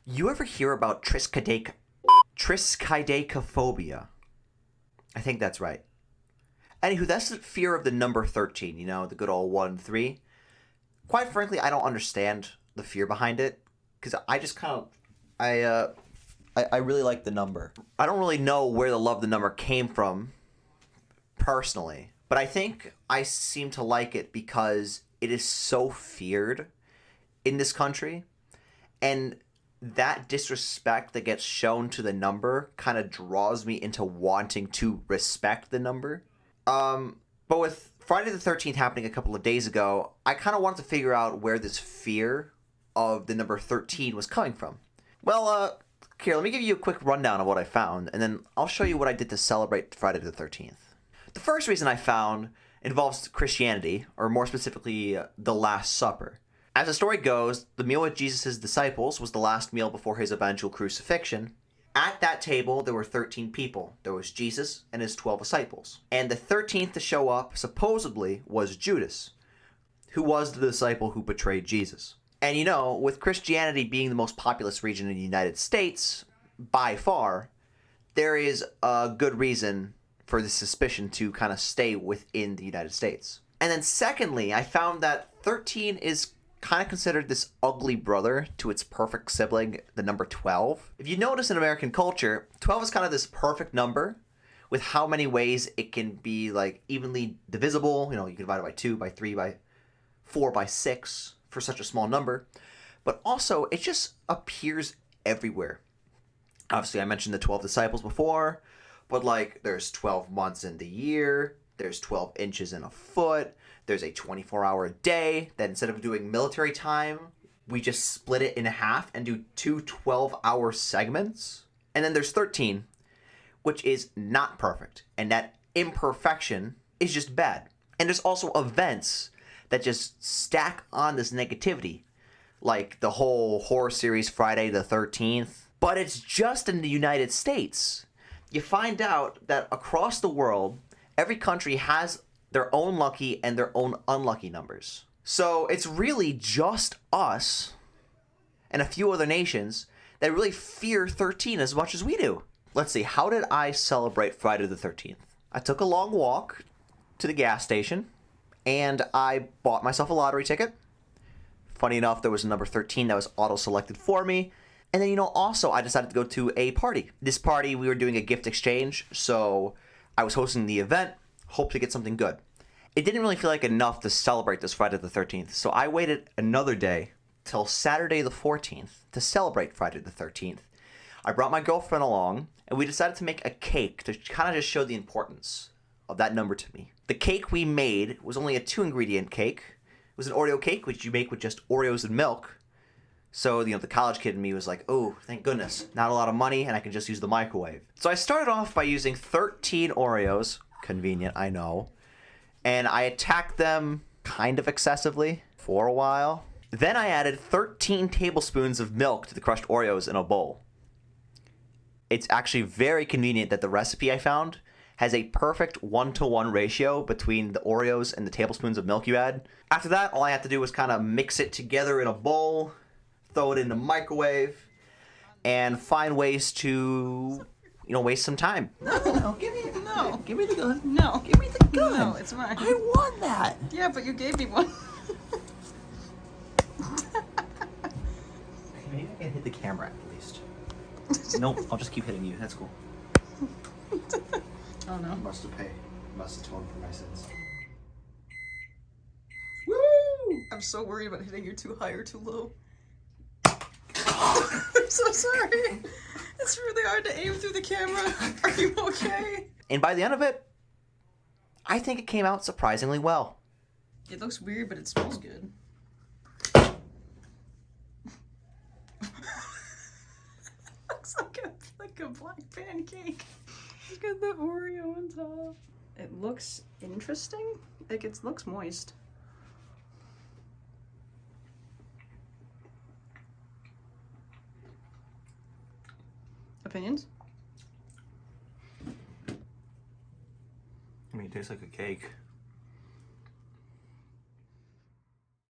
You ever hear about triskaidekaphobia? I think that's right. Anywho, that's the fear of the number 13, you know, the good old 1, 3. Quite frankly, I don't understand the fear behind it, because I just kind of, I really like the number. I don't really know where the love of the number came from, personally, but I think I seem to like it because it is so feared in this country, and that disrespect that gets shown to the number kind of draws me into wanting to respect the number. But with Friday the 13th happening a couple of days ago, I kind of wanted to figure out where this fear of the number 13 was coming from. Well, here, let me give you a quick rundown of what I found, and then I'll show you what I did to celebrate Friday the 13th. The first reason I found involves Christianity, or more specifically, the Last Supper. As the story goes, the meal with Jesus' disciples was the last meal before his eventual crucifixion. At that table, there were 13 people. There was Jesus and his 12 disciples. And the 13th to show up, supposedly, was Judas, who was the disciple who betrayed Jesus. And you know, with Christianity being the most populous region in the United States, by far, there is a good reason for this suspicion to kind of stay within the United States. And then secondly, I found that 13 is kind of considered this ugly brother to its perfect sibling, the number 12. If you notice in American culture, 12 is kind of this perfect number with how many ways it can be like evenly divisible. You know, you can divide it by 2, by 3, by 4, by 6 for such a small number. But also, it just appears everywhere. Obviously, I mentioned the 12 disciples before, but like there's 12 months in the year, there's 12 inches in a foot, there's a 24-hour day that instead of doing military time, we just split it in half and do 2 12-hour segments. And then there's 13, which is not perfect. And that imperfection is just bad. And there's also events that just stack on this negativity, like the whole horror series Friday the 13th. But it's just in the United States. You find out that across the world, every country has their own lucky and their own unlucky numbers. So it's really just us and a few other nations that really fear 13 as much as we do. Let's see, how did I celebrate Friday the 13th? I took a long walk to the gas station and I bought myself a lottery ticket. Funny enough, there was a number 13 that was auto-selected for me. And then, you know, also I decided to go to a party. This party, we were doing a gift exchange, so I was hosting the event. Hope to get something good. It didn't really feel like enough to celebrate this Friday the 13th, so I waited another day till Saturday the 14th to celebrate Friday the 13th. I brought my girlfriend along, and we decided to make a cake to kind of just show the importance of that number to me. The cake we made was only a 2-ingredient cake. It was an Oreo cake, which you make with just Oreos and milk. So, you know, the college kid in me was like, oh, thank goodness, not a lot of money, and I can just use the microwave. So I started off by using 13 Oreos. Convenient, I know. And I attacked them kind of excessively for a while. Then I added 13 tablespoons of milk to the crushed Oreos in a bowl. It's actually very convenient that the recipe I found has a perfect 1-to-1 ratio between the Oreos and the tablespoons of milk you add. After that, all I had to do was kind of mix it together in a bowl, throw it in the microwave, and find ways to, you know, waste some time. No, give me the gun. No. Give me the gun. No, it's mine. I won that. Yeah, but you gave me one. Maybe I can hit the camera at least. Nope, I'll just keep hitting you. That's cool. Oh no. Must have atoned for my sins. Woo! I'm so worried about hitting you too high or too low. I'm so sorry. It's really hard to aim through the camera. Are you okay? And by the end of it, I think it came out surprisingly well. It looks weird, but it smells good. Looks like a black pancake. Look at the Oreo on top. It looks interesting. Like it looks moist. Opinions? I mean, it tastes like a cake.